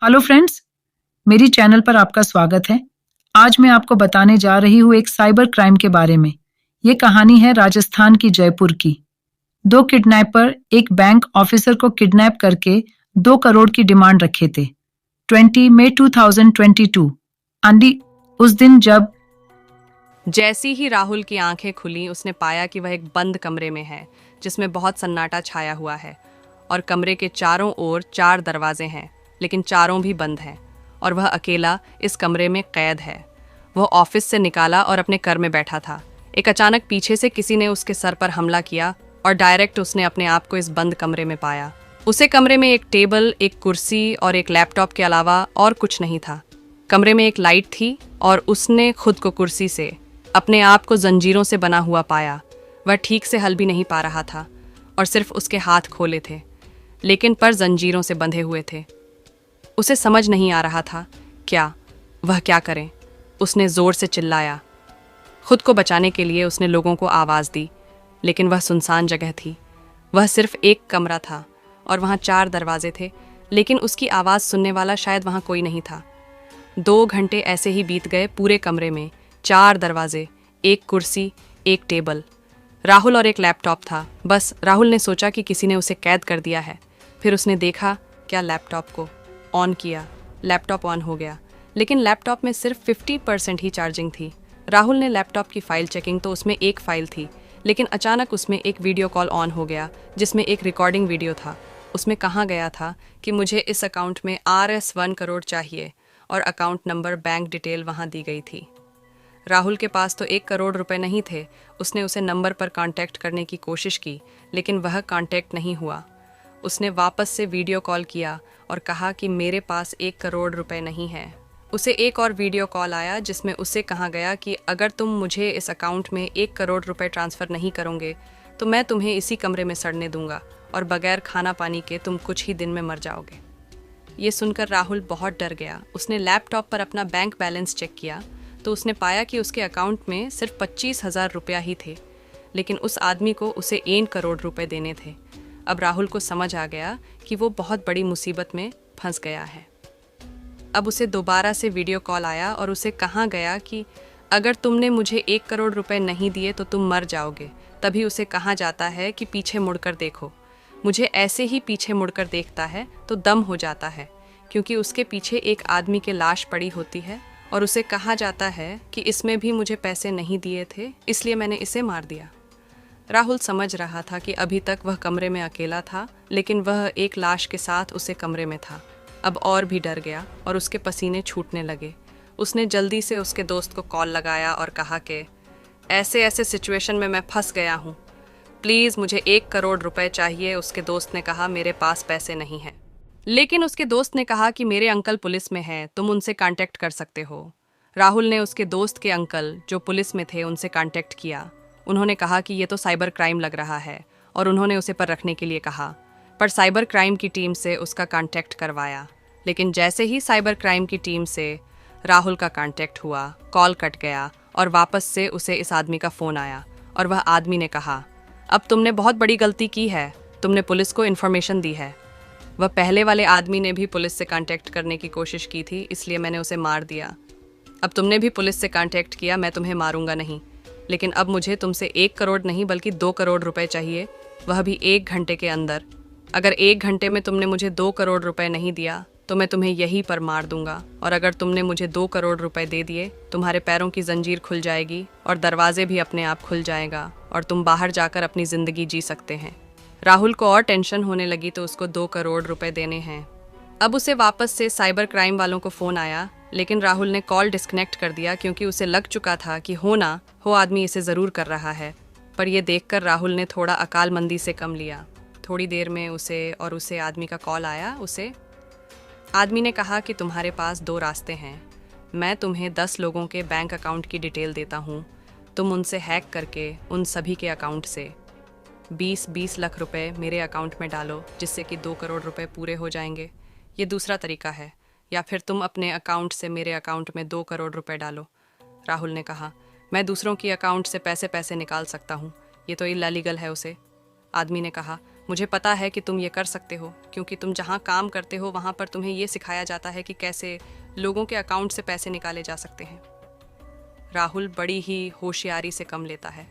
Hello friends, मेरी channel पर आपका स्वागत है। आज मैं आपको बताने जा रही हूँ एक साइबर क्राइम के बारे में। ये कहानी है राजस्थान की जयपुर की। दो किडनैपर एक बैंक ऑफिसर को किडनैप करके 2 करोड़ की डिमांड रखे थे। 20 मई 2022 आंधी उस दिन जब जैसी ही राहुल की आंखें खुली उसने पाया कि वह एक बंद कमरे में है जिसमें बहुत सन्नाटा छाया हुआ है और कमरे के चारों ओर 4 दरवाजे हैं लेकिन चारों भी बंद हैं और वह अकेला इस कमरे में कैद है। वह ऑफिस से निकाला और अपने घर में बैठा था। एक अचानक पीछे से किसी ने उसके सर पर हमला किया और डायरेक्ट उसने अपने आप को इस बंद कमरे में पाया। उसे कमरे में एक टेबल, एक कुर्सी और एक लैपटॉप के अलावा और कुछ नहीं था। कमरे में एक लाइट थी और उसने खुद को कुर्सी से अपने आप को जंजीरों से बना हुआ पाया। वह ठीक से हल भी नहीं पा रहा था और सिर्फ उसके हाथ खोले थे लेकिन पर जंजीरों से बंधे हुए थे। उसे समझ नहीं आ रहा था वह क्या करे। उसने जोर से चिल्लाया। खुद को बचाने के लिए उसने लोगों को आवाज़ दी लेकिन वह सुनसान जगह थी। वह सिर्फ एक कमरा था और वहाँ 4 दरवाजे थे लेकिन उसकी आवाज़ सुनने वाला शायद वहाँ कोई नहीं था। 2 घंटे ऐसे ही बीत गए। पूरे कमरे में 4 दरवाजे, एक कुर्सी, एक टेबल, राहुल और एक लैपटॉप था। बस राहुल ने सोचा कि किसी ने उसे कैद कर दिया है। फिर उसने देखा लैपटॉप को ऑन किया। लैपटॉप ऑन हो गया लेकिन लैपटॉप में सिर्फ 50% ही चार्जिंग थी। राहुल ने लैपटॉप की फाइल चेकिंग तो उसमें एक फाइल थी लेकिन अचानक उसमें एक वीडियो कॉल ऑन हो गया जिसमें एक रिकॉर्डिंग वीडियो था। उसमें कहा गया था कि मुझे इस अकाउंट में RS 1 करोड़ चाहिए और अकाउंट नंबर, बैंक डिटेल वहाँ दी गई थी। राहुल के पास तो 1 करोड़ रुपए नहीं थे। उसने उसे नंबर पर कांटेक्ट करने की कोशिश की लेकिन वह कांटेक्ट नहीं हुआ। उसने वापस से वीडियो कॉल किया और कहा कि मेरे पास 1 करोड़ रुपए नहीं है। उसे एक और वीडियो कॉल आया जिसमें उसे कहा गया कि अगर तुम मुझे इस अकाउंट में 1 करोड़ रुपए ट्रांसफ़र नहीं करोगे तो मैं तुम्हें इसी कमरे में सड़ने दूंगा और बगैर खाना पानी के तुम कुछ ही दिन में मर जाओगे। ये सुनकर राहुल बहुत डर गया। उसने लैपटॉप पर अपना बैंक बैलेंस चेक किया तो उसने पाया कि उसके अकाउंट में सिर्फ 25,000 रुपया ही थे लेकिन उस आदमी को उसे 1 करोड़ रुपए देने थे। अब राहुल को समझ आ गया कि वो बहुत बड़ी मुसीबत में फंस गया है। अब उसे दोबारा से वीडियो कॉल आया और उसे कहा गया कि अगर तुमने मुझे 1 करोड़ रुपए नहीं दिए तो तुम मर जाओगे। तभी उसे कहा जाता है कि पीछे मुड़कर देखो। मुझे ऐसे ही पीछे मुड़कर देखता है तो दम हो जाता है क्योंकि उसके पीछे एक आदमी की लाश पड़ी होती है और उसे कहा जाता है कि इसमें भी मुझे पैसे नहीं दिए थे इसलिए मैंने इसे मार दिया। राहुल समझ रहा था कि अभी तक वह कमरे में अकेला था लेकिन वह एक लाश के साथ उसे कमरे में था। अब और भी डर गया और उसके पसीने छूटने लगे। उसने जल्दी से उसके दोस्त को कॉल लगाया और कहा कि ऐसे ऐसे सिचुएशन में मैं फंस गया हूँ, प्लीज़ मुझे 1 करोड़ रुपए चाहिए। उसके दोस्त ने कहा मेरे पास पैसे नहीं हैं। लेकिन उसके दोस्त ने कहा कि मेरे अंकल पुलिस में हैं, तुम उनसे कांटेक्ट कर सकते हो। राहुल ने उसके दोस्त के अंकल जो पुलिस में थे उनसे कांटेक्ट किया। उन्होंने कहा कि ये तो साइबर क्राइम लग रहा है और उन्होंने उसे पर रखने के लिए कहा। पर साइबर क्राइम की टीम से उसका कांटेक्ट करवाया लेकिन जैसे ही साइबर क्राइम की टीम से राहुल का कांटेक्ट हुआ, कॉल कट गया और वापस से उसे इस आदमी का फ़ोन आया और वह आदमी ने कहा अब तुमने बहुत बड़ी गलती की है, तुमने पुलिस को इन्फॉर्मेशन दी है। वह पहले वाले आदमी ने भी पुलिस से कांटेक्ट करने की कोशिश की थी इसलिए मैंने उसे मार दिया। अब तुमने भी पुलिस से कांटेक्ट किया, मैं तुम्हें मारूंगा नहीं लेकिन अब मुझे तुमसे 1 करोड़ नहीं बल्कि 2 करोड़ रुपए चाहिए, वह भी 1 घंटे के अंदर। अगर 1 घंटे में तुमने मुझे 2 करोड़ रुपए नहीं दिया तो मैं तुम्हें यहीं पर मार दूंगा और अगर तुमने मुझे 2 करोड़ रुपए दे दिए तुम्हारे पैरों की जंजीर खुल जाएगी और दरवाजे भी अपने आप खुल जाएगा और तुम बाहर जाकर अपनी ज़िंदगी जी सकते हैं। राहुल को और टेंशन होने लगी तो उसको 2 करोड़ रुपए देने हैं। अब उसे वापस से साइबर क्राइम वालों को फ़ोन आया लेकिन राहुल ने कॉल डिस्कनेक्ट कर दिया क्योंकि उसे लग चुका था कि हो ना हो आदमी इसे ज़रूर कर रहा है। पर यह देखकर राहुल ने थोड़ा अकालमंदी से कम लिया। थोड़ी देर में उसे आदमी का कॉल आया। आदमी ने कहा कि तुम्हारे पास 2 रास्ते हैं। मैं तुम्हें 10 लोगों के बैंक अकाउंट की डिटेल देता हूँ। तुम उनसे हैक करके उन सभी के अकाउंट से 20-20 लाख रुपए मेरे अकाउंट में डालो जिससे कि 2 करोड़ रुपए पूरे हो जाएंगे। ये दूसरा तरीका है। या फिर तुम अपने अकाउंट से मेरे अकाउंट में 2 करोड़ रुपए डालो। राहुल ने कहा मैं दूसरों की अकाउंट से पैसे निकाल सकता हूँ, ये तो इल्लीगल है। आदमी ने कहा मुझे पता है कि तुम ये कर सकते हो, क्योंकि तुम जहाँ काम करते हो वहाँ पर तुम्हें ये सिखाया जाता है कि कैसे लोगों के अकाउंट से पैसे निकाले जा सकते हैं। राहुल बड़ी ही होशियारी से कम लेता है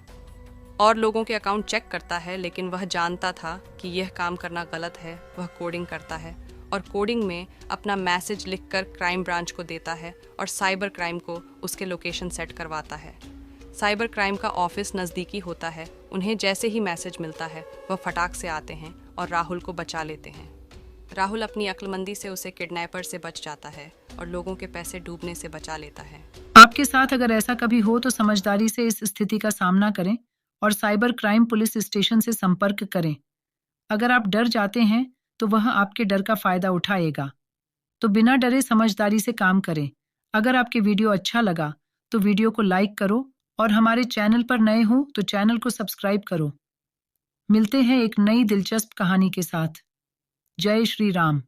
और लोगों के अकाउंट चेक करता है, लेकिन वह जानता था कि यह काम करना गलत है। वह कोडिंग करता है और कोडिंग में अपना मैसेज लिखकर क्राइम ब्रांच को देता है और साइबर क्राइम को उसके लोकेशन सेट करवाता है। साइबर क्राइम का ऑफिस नज़दीकी होता है। उन्हें जैसे ही मैसेज मिलता है वह फटाक से आते हैं और राहुल को बचा लेते हैं। राहुल अपनी अक्लमंदी से उसे किडनैपर से बच जाता है और लोगों के पैसे डूबने से बचा लेता है। आपके साथ अगर ऐसा कभी हो तो समझदारी से इस स्थिति का सामना करें और साइबर क्राइम पुलिस स्टेशन से संपर्क करें। अगर आप डर जाते हैं तो वह आपके डर का फायदा उठाएगा। तो बिना डरे समझदारी से काम करें। अगर आपके वीडियो अच्छा लगा तो वीडियो को लाइक करो और हमारे चैनल पर नए हो तो चैनल को सब्सक्राइब करो। मिलते हैं एक नई दिलचस्प कहानी के साथ। जय श्री राम।